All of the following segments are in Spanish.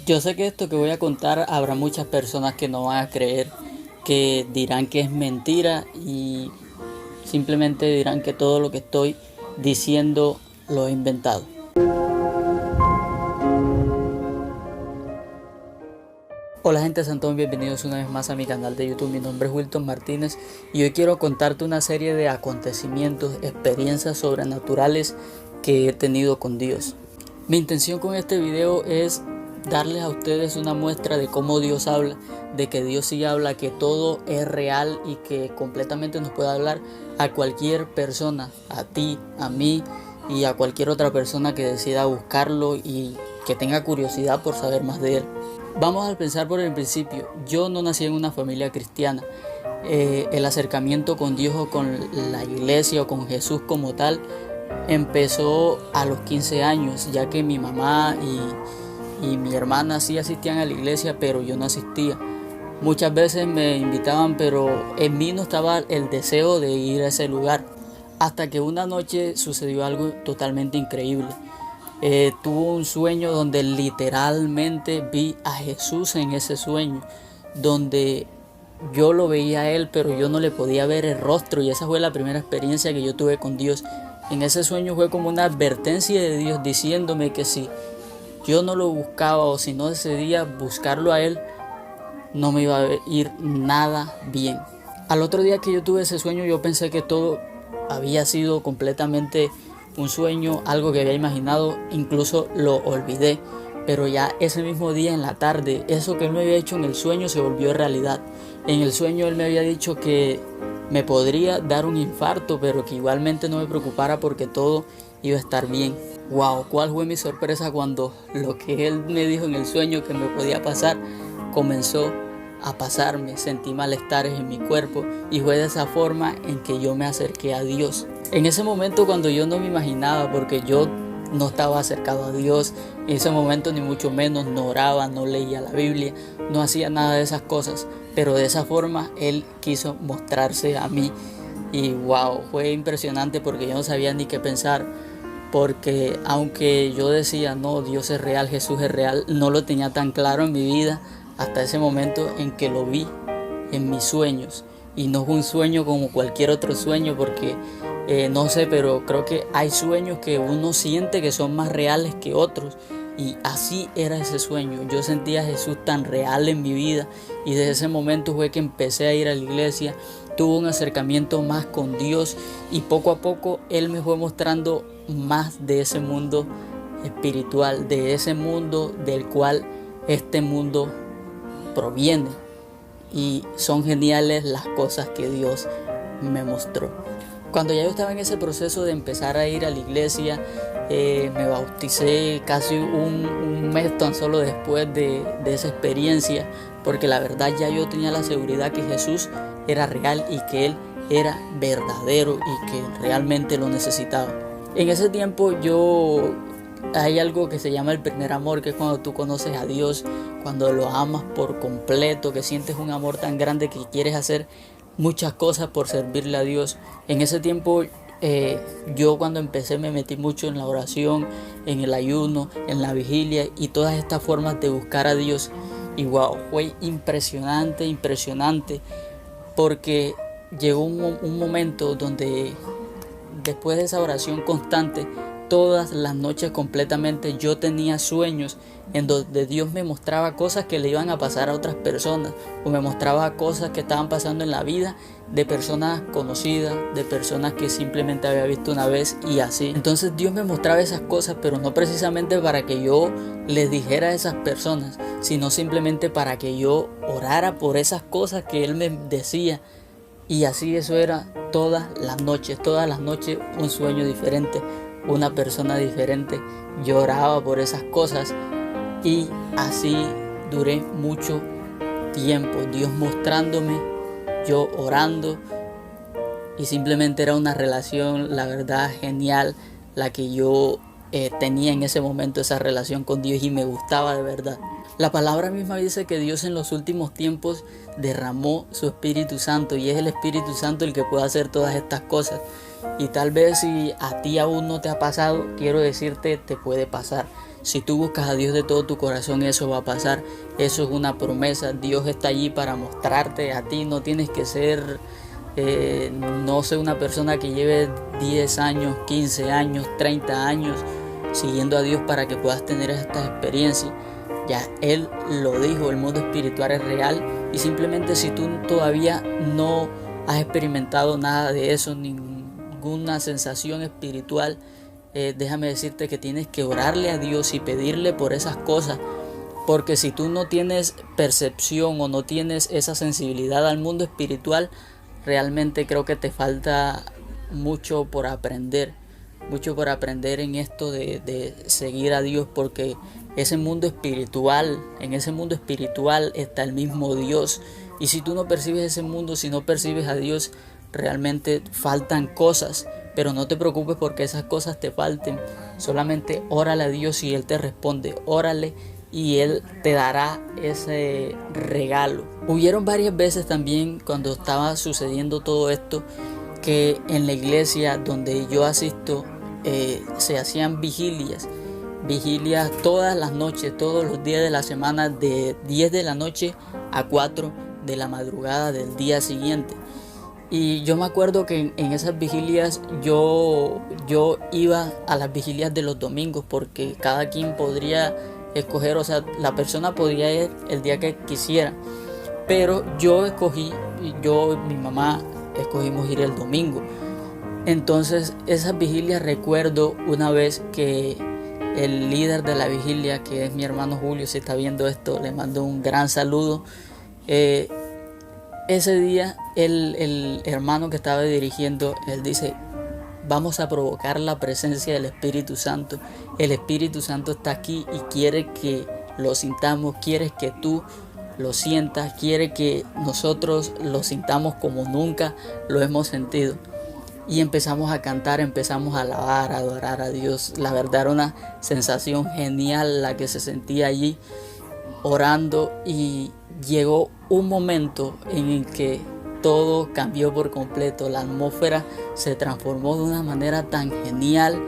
Yo sé que esto que voy a contar habrá muchas personas que no van a creer, que dirán que es mentira y simplemente dirán que todo lo que estoy diciendo lo he inventado. Hola gente de Santón, bienvenidos una vez más a mi canal de YouTube. Mi nombre es Wilton Martínez y hoy quiero contarte una serie de acontecimientos, experiencias sobrenaturales que he tenido con Dios. Mi intención con este video es darles a ustedes una muestra de cómo Dios habla, de que Dios sí habla, que todo es real y que completamente nos puede hablar a cualquier persona, a ti, a mí y a cualquier otra persona que decida buscarlo y que tenga curiosidad por saber más de él. Vamos a pensar por el principio. Yo no nací en una familia cristiana. El acercamiento con Dios o con la iglesia o con Jesús como tal empezó a los 15 años, ya que mi mamá y mi hermana sí asistían a la iglesia, pero yo no asistía. Muchas veces me invitaban, pero en mí no estaba el deseo de ir a ese lugar. Hasta que una noche sucedió algo totalmente increíble. Tuve un sueño donde literalmente vi a Jesús en ese sueño, donde yo lo veía a él, pero yo no le podía ver el rostro, y esa fue la primera experiencia que yo tuve con Dios. En ese sueño fue como una advertencia de Dios diciéndome que si yo no lo buscaba o si no decidía buscarlo a él, no me iba a ir nada bien. Al otro día que yo tuve ese sueño, yo pensé que todo había sido completamente un sueño, algo que había imaginado, incluso lo olvidé. Pero ya ese mismo día en la tarde, eso que él me había hecho en el sueño se volvió realidad. En el sueño él me había dicho que me podría dar un infarto, pero que igualmente no me preocupara porque todo iba a estar bien. Wow, ¿cuál fue mi sorpresa cuando lo que él me dijo en el sueño que me podía pasar comenzó a pasarme? Sentí malestares en mi cuerpo y fue de esa forma en que yo me acerqué a Dios. En ese momento, cuando yo no me imaginaba, porque yo no estaba acercado a Dios en ese momento, ni mucho menos, no oraba, no leía la Biblia, no hacía nada de esas cosas, pero de esa forma Él quiso mostrarse a mí y wow, fue impresionante porque yo no sabía ni qué pensar, porque aunque yo decía, no, Dios es real, Jesús es real, no lo tenía tan claro en mi vida hasta ese momento en que lo vi en mis sueños. Y no fue un sueño como cualquier otro sueño, porque no sé, pero creo que hay sueños que uno siente que son más reales que otros, y así era ese sueño. Yo sentía a Jesús tan real en mi vida, y desde ese momento fue que empecé a ir a la iglesia, tuve un acercamiento más con Dios, y poco a poco Él me fue mostrando más de ese mundo espiritual, de ese mundo del cual este mundo proviene. Y son geniales las cosas que Dios me mostró. Cuando ya yo estaba en ese proceso de empezar a ir a la iglesia, me bauticé casi un mes tan solo después de esa experiencia, porque la verdad ya yo tenía la seguridad que Jesús era real y que Él era verdadero y que realmente lo necesitaba. En ese tiempo hay algo que se llama el primer amor, que es cuando tú conoces a Dios, cuando lo amas por completo, que sientes un amor tan grande que quieres hacer muchas cosas por servirle a Dios. En ese tiempo yo cuando empecé me metí mucho en la oración, en el ayuno, en la vigilia y todas estas formas de buscar a Dios. Y wow, fue impresionante, porque llegó un momento donde después de esa oración constante, todas las noches completamente yo tenía sueños en donde Dios me mostraba cosas que le iban a pasar a otras personas, o me mostraba cosas que estaban pasando en la vida de personas conocidas, de personas que simplemente había visto una vez y así. Entonces Dios me mostraba esas cosas, pero no precisamente para que yo les dijera a esas personas, sino simplemente para que yo orara por esas cosas que Él me decía. Y así eso era todas las noches un sueño diferente, una persona diferente. Yo oraba por esas cosas y así duré mucho tiempo, Dios mostrándome, yo orando, y simplemente era una relación, la verdad, genial, la que yo tenía en ese momento, esa relación con Dios, y me gustaba de verdad. La palabra misma dice que Dios en los últimos tiempos derramó su Espíritu Santo, y es el Espíritu Santo el que puede hacer todas estas cosas. Y tal vez si a ti aún no te ha pasado, quiero decirte, te puede pasar. Si tú buscas a Dios de todo tu corazón, eso va a pasar. Eso es una promesa. Dios está allí para mostrarte a ti. No tienes que ser, no sé, una persona que lleve 10 años, 15 años, 30 años siguiendo a Dios para que puedas tener estas experiencias. Ya Él lo dijo, el mundo espiritual es real, y simplemente si tú todavía no has experimentado nada de eso, ninguna sensación espiritual, déjame decirte que tienes que orarle a Dios y pedirle por esas cosas, porque si tú no tienes percepción o no tienes esa sensibilidad al mundo espiritual, realmente creo que te falta mucho por aprender en esto de seguir a Dios, porque en ese mundo espiritual está el mismo Dios, y si tú no percibes ese mundo, si no percibes a Dios, realmente faltan cosas. Pero no te preocupes porque esas cosas te falten, solamente órale a Dios y Él te responde. Órale y Él te dará ese regalo. Hubieron varias veces también cuando estaba sucediendo todo esto, que en la iglesia donde yo asisto se hacían vigilias todas las noches, todos los días de la semana, de 10 de la noche a 4 de la madrugada del día siguiente. Y yo me acuerdo que en esas vigilias yo iba a las vigilias de los domingos, porque cada quien podría escoger, o sea, la persona podía ir el día que quisiera, pero mi mamá escogimos ir el domingo. Entonces esas vigilias, recuerdo una vez que el líder de la vigilia, que es mi hermano Julio, si está viendo esto, le mando un gran saludo. Ese día el hermano que estaba dirigiendo, él dice: vamos a provocar la presencia del Espíritu Santo. El Espíritu Santo está aquí y quiere que lo sintamos, quiere que tú lo sientas, quiere que nosotros lo sintamos como nunca lo hemos sentido. Y empezamos a cantar, empezamos a alabar, a adorar a Dios. La verdad era una sensación genial la que se sentía allí orando, y llegó un momento en el que todo cambió por completo. La atmósfera se transformó de una manera tan genial,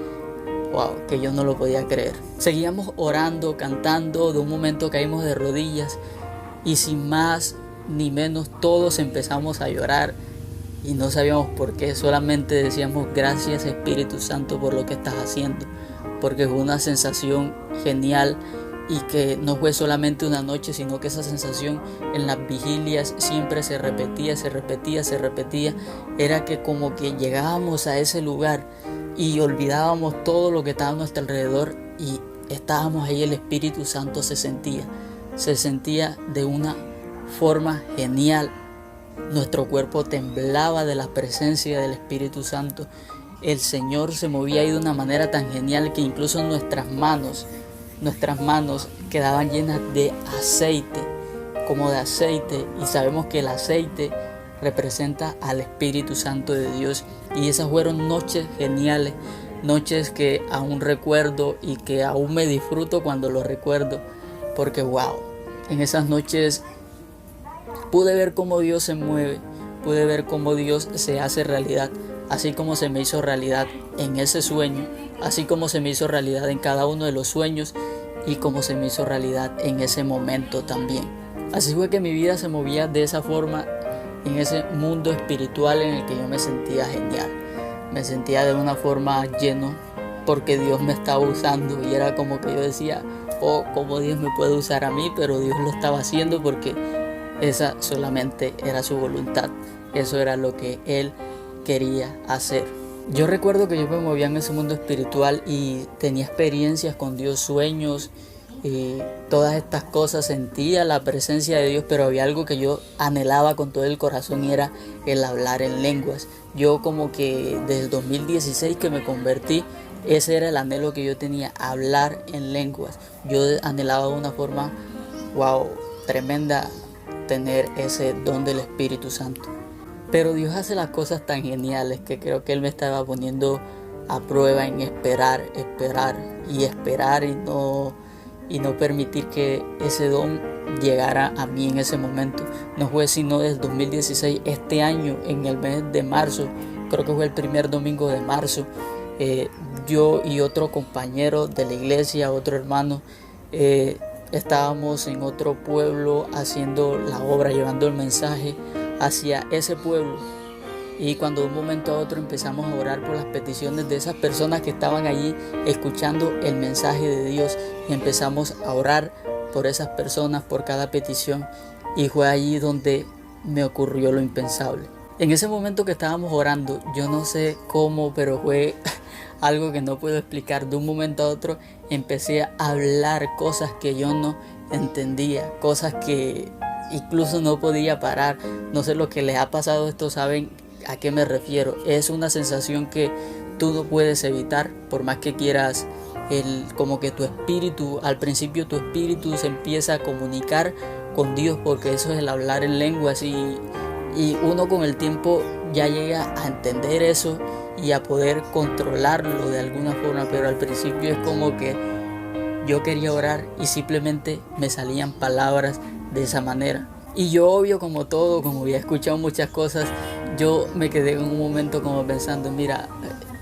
que yo no lo podía creer. Seguíamos orando, cantando, de un momento caímos de rodillas y sin más ni menos todos empezamos a llorar, y no sabíamos por qué, solamente decíamos: gracias Espíritu Santo por lo que estás haciendo, porque fue una sensación genial. Y que no fue solamente una noche, sino que esa sensación en las vigilias siempre se repetía. Era que como que llegábamos a ese lugar y olvidábamos todo lo que estaba a nuestro alrededor, y estábamos ahí. El Espíritu Santo se sentía de una forma genial. Nuestro cuerpo temblaba de la presencia del Espíritu Santo. El Señor se movía ahí de una manera tan genial que incluso nuestras manos quedaban llenas de aceite, y sabemos que el aceite representa al Espíritu Santo de Dios. Y esas fueron noches geniales, noches que aún recuerdo y que aún me disfruto cuando lo recuerdo, porque en esas noches pude ver cómo Dios se mueve, pude ver cómo Dios se hace realidad, así como se me hizo realidad en ese sueño, así como se me hizo realidad en cada uno de los sueños, y como se me hizo realidad en ese momento también. Así fue que mi vida se movía de esa forma, en ese mundo espiritual en el que yo me sentía genial. Me sentía de una forma lleno, porque Dios me estaba usando, y era como que yo decía: cómo Dios me puede usar a mí, pero Dios lo estaba haciendo porque esa solamente era su voluntad. Eso era lo que Él quería hacer. Yo recuerdo que yo me movía en ese mundo espiritual y tenía experiencias con Dios, sueños y todas estas cosas. Sentía la presencia de Dios, pero había algo que yo anhelaba con todo el corazón, y era el hablar en lenguas. Yo como que desde el 2016 que me convertí, ese era el anhelo que yo tenía: hablar en lenguas. Yo anhelaba de una forma tremenda tener ese don del Espíritu Santo. Pero Dios hace las cosas tan geniales que creo que Él me estaba poniendo a prueba en esperar y no permitir que ese don llegara a mí en ese momento. No fue sino desde 2016, este año, en el mes de marzo, creo que fue el primer domingo de marzo. Yo y otro compañero de la iglesia, otro hermano, estábamos en otro pueblo haciendo la obra, llevando el mensaje hacia ese pueblo. Y cuando de un momento a otro empezamos a orar por las peticiones de esas personas que estaban allí escuchando el mensaje de Dios, y empezamos a orar por esas personas, por cada petición, y fue allí donde me ocurrió lo impensable. En ese momento que estábamos orando, yo no sé cómo, pero fue algo que no puedo explicar. De un momento a otro empecé a hablar cosas que yo no entendía, cosas que incluso no podía parar. No sé lo que les ha pasado a esto, saben a qué me refiero. Es una sensación que tú no puedes evitar, por más que quieras. Como que tu espíritu, al principio tu espíritu se empieza a comunicar con Dios, porque eso es el hablar en lenguas, y uno con el tiempo ya llega a entender eso y a poder controlarlo de alguna forma, pero al principio es como que yo quería orar y simplemente me salían palabras de esa manera. Y yo, obvio, como todo, como había escuchado muchas cosas, yo me quedé en un momento como pensando, mira,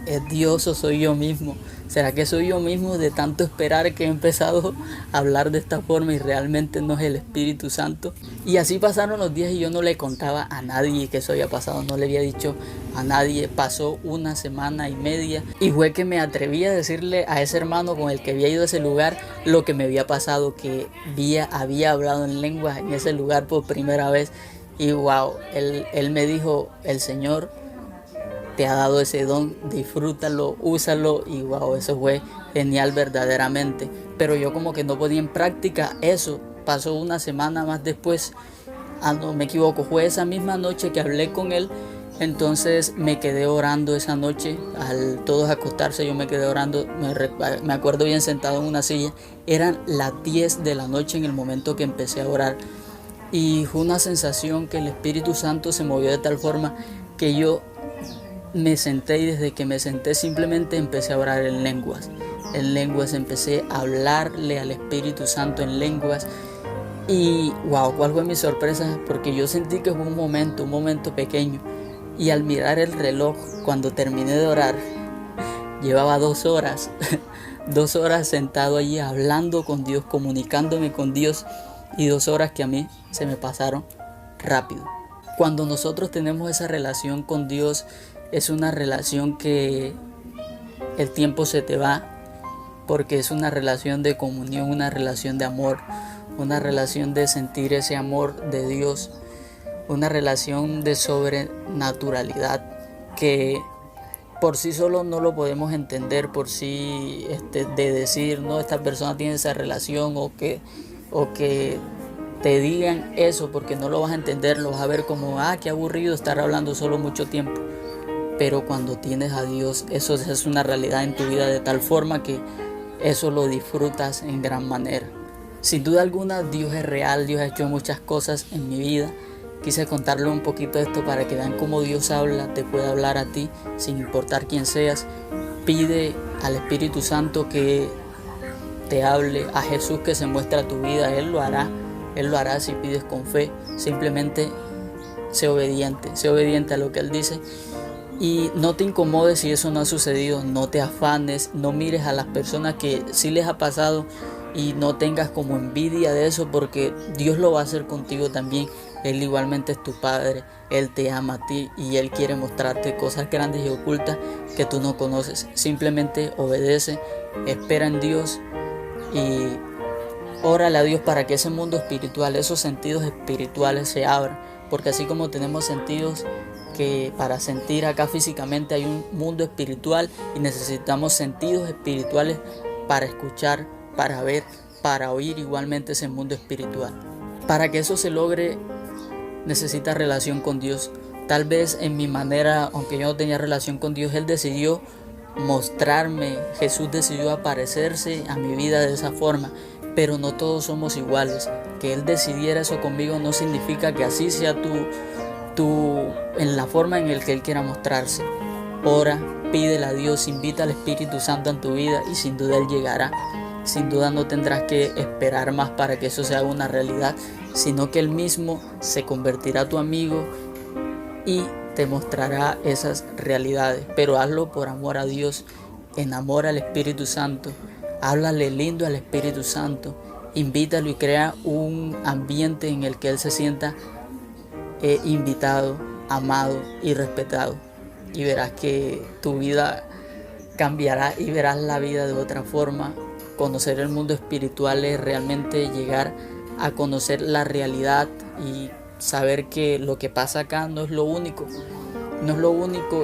¿es Dios o soy yo mismo? ¿Será que soy yo mismo de tanto esperar que he empezado a hablar de esta forma y realmente no es el Espíritu Santo? Y así pasaron los días y yo no le contaba a nadie que eso había pasado, no le había dicho a nadie. Pasó una semana y media y fue que me atreví a decirle a ese hermano con el que había ido a ese lugar lo que me había pasado, que había hablado en lengua en ese lugar por primera vez. Y wow, él me dijo, el Señor te ha dado ese don, disfrútalo, úsalo, y wow, eso fue genial verdaderamente. Pero yo como que no ponía en práctica eso. Pasó una semana más después, no me equivoco, fue esa misma noche que hablé con él. Entonces me quedé orando esa noche, al todos acostarse yo me quedé orando, me acuerdo bien sentado en una silla. Eran las 10 de la noche en el momento que empecé a orar, y fue una sensación que el Espíritu Santo se movió de tal forma que yo me senté, y desde que me senté simplemente empecé a orar en lenguas, empecé a hablarle al Espíritu Santo en lenguas. Y wow, ¿cuál fue mi sorpresa? Porque yo sentí que fue un momento pequeño, y al mirar el reloj, cuando terminé de orar, llevaba 2 horas, 2 horas sentado allí hablando con Dios, comunicándome con Dios, y 2 horas que a mí se me pasaron rápido. Cuando nosotros tenemos esa relación con Dios, es una relación que el tiempo se te va, porque es una relación de comunión, una relación de amor, una relación de sentir ese amor de Dios, una relación de sobrenaturalidad que por sí solo no lo podemos entender, por sí de decir, no, esta persona tiene esa relación, o que te digan eso, porque no lo vas a entender, lo vas a ver como, qué aburrido estar hablando solo mucho tiempo. Pero cuando tienes a Dios, eso es una realidad en tu vida de tal forma que eso lo disfrutas en gran manera. Sin duda alguna, Dios es real, Dios ha hecho muchas cosas en mi vida. Quise contarle un poquito de esto para que vean cómo Dios habla, te puede hablar a ti sin importar quién seas. Pide al Espíritu Santo que te hable, a Jesús que se muestre a tu vida, Él lo hará si pides con fe. Simplemente sé obediente a lo que Él dice. Y no te incomodes si eso no ha sucedido, no te afanes, no mires a las personas que sí les ha pasado y no tengas como envidia de eso, porque Dios lo va a hacer contigo también. Él igualmente es tu Padre, Él te ama a ti y Él quiere mostrarte cosas grandes y ocultas que tú no conoces. Simplemente obedece, espera en Dios y órale a Dios para que ese mundo espiritual, esos sentidos espirituales se abran, porque así como tenemos sentidos que para sentir acá físicamente, hay un mundo espiritual y necesitamos sentidos espirituales para escuchar, para ver, para oír igualmente ese mundo espiritual. Para que eso se logre, necesitas relación con Dios. Tal vez en mi manera, aunque yo no tenía relación con Dios, Él decidió mostrarme, Jesús decidió aparecerse a mi vida de esa forma, pero no todos somos iguales. Que Él decidiera eso conmigo no significa que así sea en la forma en la que Él quiera mostrarse. Ora, pídele a Dios, invita al Espíritu Santo en tu vida y sin duda Él llegará. Sin duda no tendrás que esperar más para que eso sea una realidad, sino que Él mismo se convertirá a tu amigo y te mostrará esas realidades, pero hazlo por amor a Dios. Enamora al Espíritu Santo, háblale lindo al Espíritu Santo, invítalo y crea un ambiente en el que Él se sienta invitado, amado y respetado, y verás que tu vida cambiará y verás la vida de otra forma. Conocer el mundo espiritual es realmente llegar a conocer la realidad y saber que lo que pasa acá no es lo único,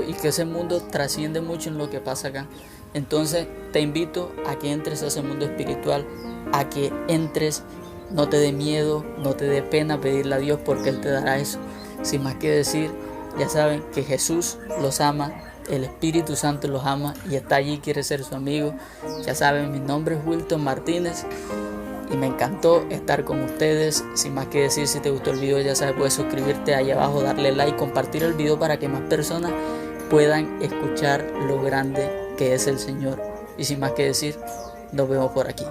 y que ese mundo trasciende mucho en lo que pasa acá. Entonces te invito a que entres a ese mundo espiritual, a que entres, no te dé miedo, no te dé pena pedirle a Dios, porque Él te dará eso. Sin más que decir, ya saben que Jesús los ama, el Espíritu Santo los ama y está allí, quiere ser su amigo. Ya saben, mi nombre es Wilton Martínez y me encantó estar con ustedes. Sin más que decir, si te gustó el video, ya sabes, puedes suscribirte ahí abajo, darle like, compartir el video para que más personas puedan escuchar lo grande que es el Señor. Y sin más que decir, nos vemos por aquí.